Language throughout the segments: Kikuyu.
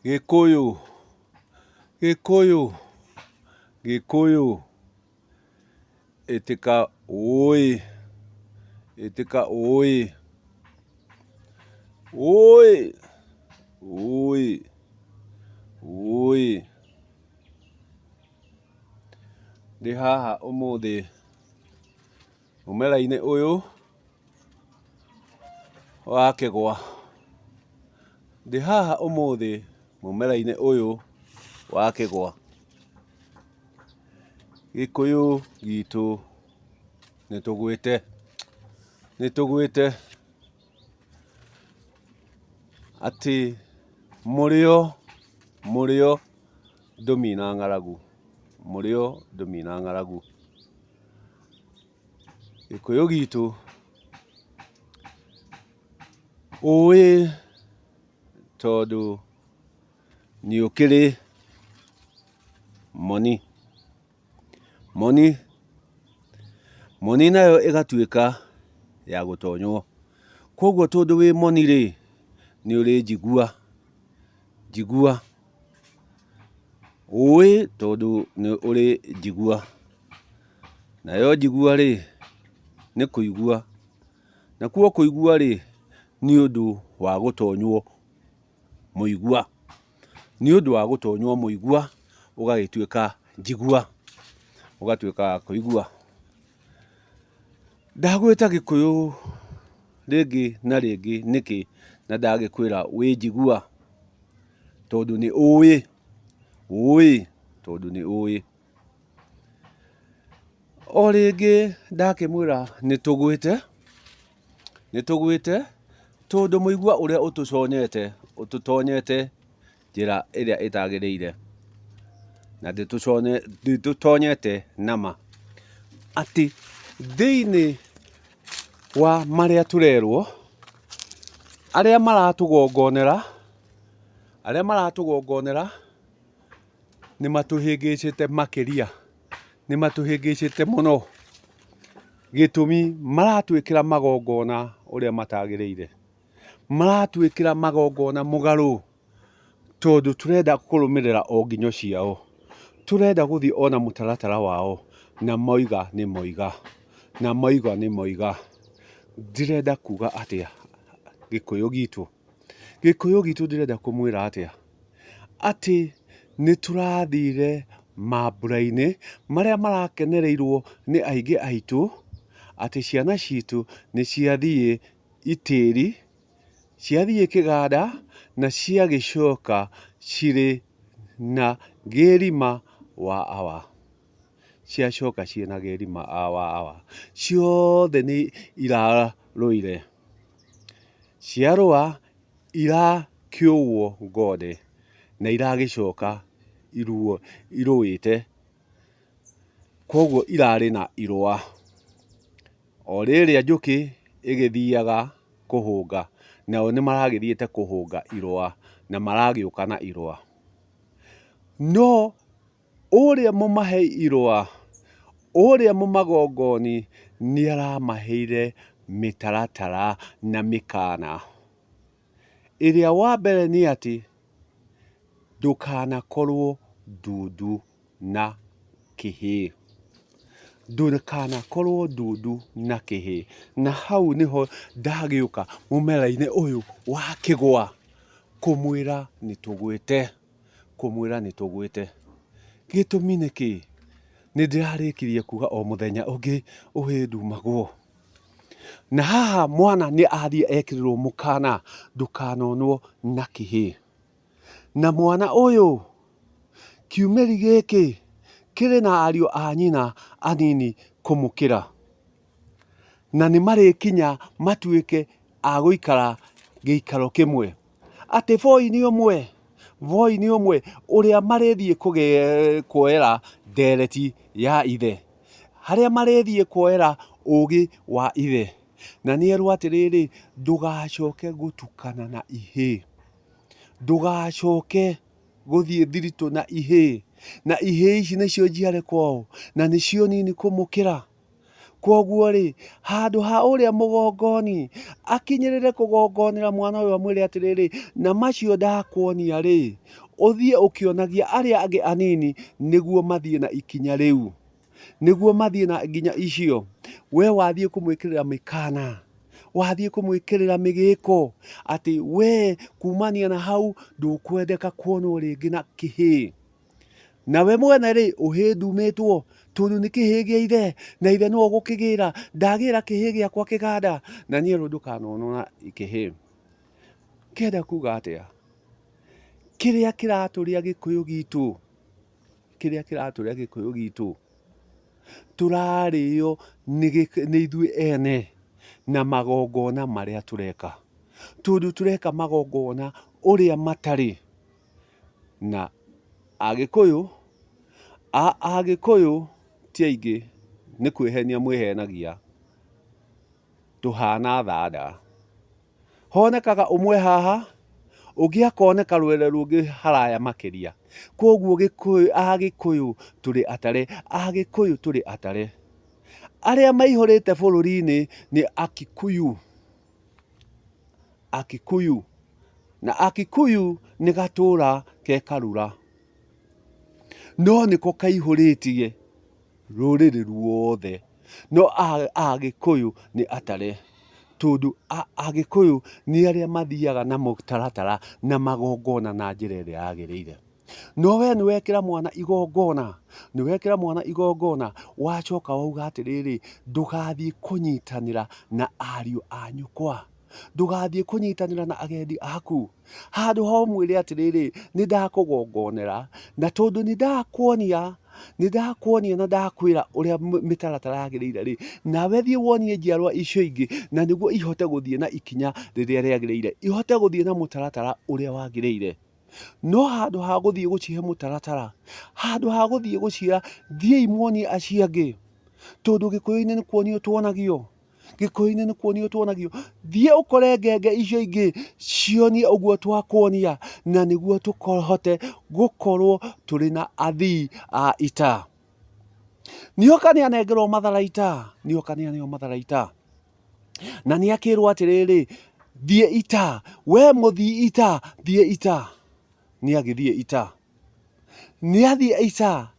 Gĩkũyũ, Gĩkũyũ, Gĩkũyũ. Ĩtĩka ũĩ, ĩtĩka ũĩ, ũĩ, ũĩ, ũĩ. Ndĩ haha ũmũthĩ mũmera-inĩ ũyũ wa kĩgwa. Ndĩ haha ũmũthĩ mũmera-inĩ ũyũ wa kĩgwa. Gĩkũyũ gitũ nĩtũgwĩte, nĩtũgwĩte atĩ mũrĩo, mũrĩo ndũmina ng'aragu, mũrĩo ndũmina ng'aragu. Gĩkũyũ gitũ ũĩ tondũ nĩũkĩrĩ moni. Moni, moni nayo ĩgatuĩka ya gũtonywo. Koguo tondũ wĩ moni rĩ, nĩũrĩ njigua, njigua. Ũĩ tondũ nĩũrĩ njigua. Nayo njigua rĩ, nĩ kũigua. Nakuo kũigua rĩ, nĩ ũndũ wa gũtonywo mũigua. Nĩ ũndũ wa gũtonywo mũigua, ũgagĩtuĩka njigua, ũgatuĩka wa kũigua. Ndagwĩta Gĩkũyũ rĩngĩ na rĩngĩ nĩkĩ na ndagĩkwĩra wĩ njigua? Tondũ nĩ ũĩ, ũĩ tondũ nĩ ũĩ. O rĩngĩ ndakĩmwĩra nĩtũgwĩte, nĩtũgwĩte tondũ mũigua ũrĩa ũtũconyete, ũtũtonyete njĩra ĩrĩa ĩtagĩrĩire. Na ndĩtũtonyete nama. Atĩ thĩinĩ wa marĩa tũrerwo, arĩa maratũgongonera, arĩa maratũgongonera nĩmatũhĩngĩcĩte makĩria, nĩmatũhĩngĩcĩte mũno. Gĩtũmi maratwĩkĩra magongona ũrĩa matagĩrĩire. Maratwĩkĩra magongona mũgarũ tondũ tũrenda kũrũmĩrĩra o nginyo ciao. Tũrenda gũthiĩ ona mũtaratara wao. Na moiga nĩ moiga, na moiga nĩ moiga. Ndĩrenda kuga atĩa Gĩkũyũ gitũ? Gĩkũyũ gitũ ndĩrenda kũmwĩra atĩa? Atĩ nĩtũrathire mambũra-inĩ marĩa marakenereirwo nĩ aingĩ aitũ, atĩ ciana citũ nĩciathiĩ itĩri, ciathiĩ kĩganda na ciagĩcoka cirĩ na gĩrima wa awa. Ciacoka ciĩna gĩrima wa awa. Ciothe nĩ irarũire. Ciarũa irakĩũwwo ngonde na iragĩcoka irũĩte. Koguo irarĩ na irũa. O rĩrĩa njũkĩ ĩgĩthiaga kũhũnga, nao nĩmaragĩthiĩte kũhũnga irũa na maragĩũka na irũa. No ũrĩa mũmahei irũa, ũrĩa mũmagongoni nĩaramaheire mĩtaratara na mĩkana. Ĩrĩa wa mbere nĩ atĩ ndũkanakorwo ndundu na kĩhĩ. Ndũkanakorwo ndundu na kĩhĩ. Na hau nĩho ndagĩũka mũmera-inĩ ũyũ wa kĩgwa kũmwĩra nĩtũgwĩte, kũmwĩra nĩtũgwĩte. Gĩtũmi nĩkĩ? Nĩndĩrarĩkirie kuga o mũthenya ũngĩ ndumagwo. Na haha mwana nĩ athiĩ ekĩrĩrwo mũkana ndũkanonwo na kĩhĩ. Na mwana ũyũ kiumĩri gĩkĩ kĩrĩ na ariũ a nyina anini kũmũkĩra. Na nĩmarĩkinya matuĩke a gũikara gĩikaro kĩmwe. Atĩ boĩ nĩ ũmwe, boĩ nĩ ũmwe ũrĩa marĩthiĩ kuoera ndereti ya ithe. Harĩa marĩthiĩ kuoera ũgĩ wa ithe. Na nĩerwo atĩrĩrĩ, ndũgacoke gũtukana na ihĩ. Ndũgacoke gũthiĩ thiritũ na ihĩ. Na ihĩ ici nĩcio njiare kwao na nĩcio nini kũmũkĩra. Koguo ri handu ha uria mugongoni akinyirire kugongonera mwana uyu amwire atiriri na macio ndakuonia ri uthie ukionagia aria angi anini niguo mathie na ikinya riu, niguo mathie na nginya icio. We wathie kumwikirira mikana, wathie kumwikirira migiko ati we kumania na hau ndukwendeka kuonwo ringi na kihi. Nawe mwene ri uhi ndumitwo tondu ni kihi gia ithe na ithe no gukigira, ndagira kihi giakwa kiganda na nie ru ndukanonwo na kihi. Kenda kuga atia? Kiria kiraturia Gikuyu gitu, kiria kiraturia Gikuyu gitu turario ni ithui ene na magongona maria tureka, tondu tureka magongona uria matari. Na Agikuyu ti aingi ni kwihenia mwihenagia, tuhana thanda. Honekaga umwe haha ungi akoneka rwere rungi haraya makiria. Koguo Agikuyu turi atare, Agikuyu turi atare. Aria maihurite bururi-ini ni Akikuyu, Akikuyu. Na Akikuyu ni gatura ke Karura, no niko kaihuritie ruriri ruothe. No Agikuyu ni atare tondu Agikuyu ni aria mathiaga na mutaratara na magongona na njira iria yagiriire. No we ni wekira mwana igongona, ni wekira mwana igongona wacoka wauga atiriri ndugathie kunyitanira na ariu a nyukwa, ndugathie kunyitanira na agendi aku, handu ha umwire atiriri ni ndakugongonera na tondu ni ndakuonia na ndakwira uria mitaratara yagiriire ri, nawe thie wonie njiarwa icio ingi na niguo ihote guthie na ikinya riria riagiriire, ihote guthie na mutaratara uria wagiriire. No handu ha guthie gucihe mutaratara, handu ha guthie gucira thiei muonie acio angi, tondu Gikuyu-ini ni kuonio tuonagio, Gikuyu-ini ni kuonio tuonagio. Thie ukore ngenge icio ingi cionie uguo twakuonia na niguo tukohote gukorwo turi na athii a ita. Nioka ni anengerwo matharaita, nioka ni aneo matharaita na ni akirwo atiriri thie ita, we muthii ita, thie ita. Ni agithie ita, ni athie ita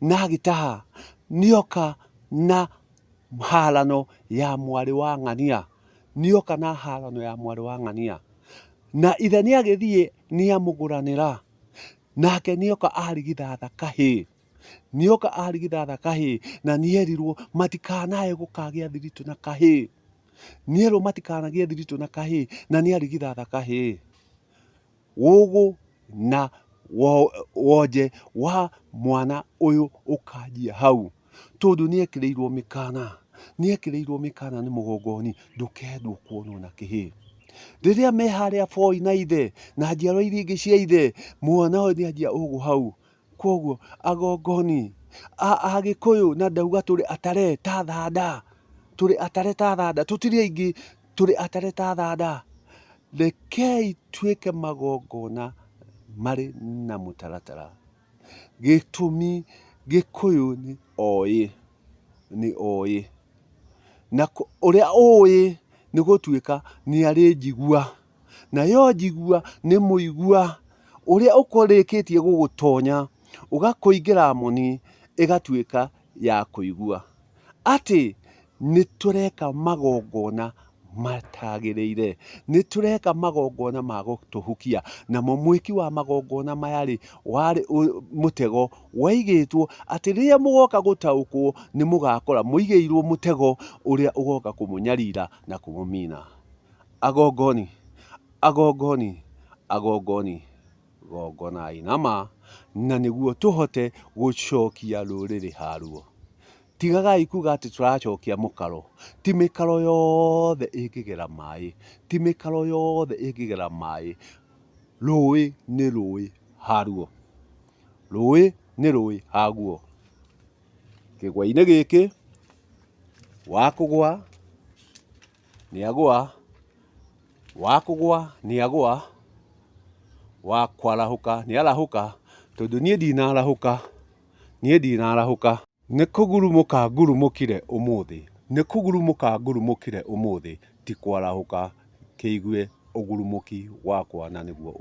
na agitaha, nioka na harano ya mwari wa ng'ania, nioka na harano ya mwari wa ng'ania. Na ithe ni agithie ni amuguranira, nake nioka arigithatha kahi, nioka arigithatha kahi na nierirwo matikanae gukagia thiritu na kahi, nierwo matikanagie thiritu na kahi na ni arigithatha kahi. Ugu na wonje wa mwana uyu ukanjia hau tondu ni ekireirwo mikana, ni ekireirwo mikana ni mugongoni ndukendwo kuonwo na kihi. Riria me haria Voi na ithe na njiarwa iria ingi cia ithe, mwana uyu ni anjia ugu hau. Koguo agongoni Agikuyu na ndauga turi atare ta thanda, turi atare ta thanda, tutiri aingi, turi atare ta thanda. Rekei tuike magongona mari na mutaratara. Gitumi Gikuyu ni oi, ni oi, na uria oi ni gutuika ni ari njigua, na yo njigua ni muigua uria ukorikitie gugutonya ugakuingira moni igatuika ya kuigua ati ni tureka magongona matagiriire, ni tureka magongona ma gutuhukia. Na mwiki wa magongona maya ri wari mutego waigitwo ati riria mugoka gutaukwo ni mugakora muigeirwo mutego uria ugoka kumunyarira na kumumina. Agongoni, agongoni, agongoni, gongonai nama na niguo tuhote gucokia ruriri haruo. Tigagai kuga ati turacokia mukaro, ti mikaro yothe ingigera mai, ti mikaro yothe ingigera mai. Rui ni rui haruo, rui ni rui haguo. Kigwa-ini giki wakugwa ni agwa, wakugwa ni agwa, wakwarahuka ni arahuka, tondu nie ndinarahuka, nie ndinarahuka. Ni kugurumuka ngurumukire umuthi. nĩ kũgurumũka ngurumũkire ũmũthĩ, ti kwarahũka kĩigue ũgurumũki wakwa, na nĩguo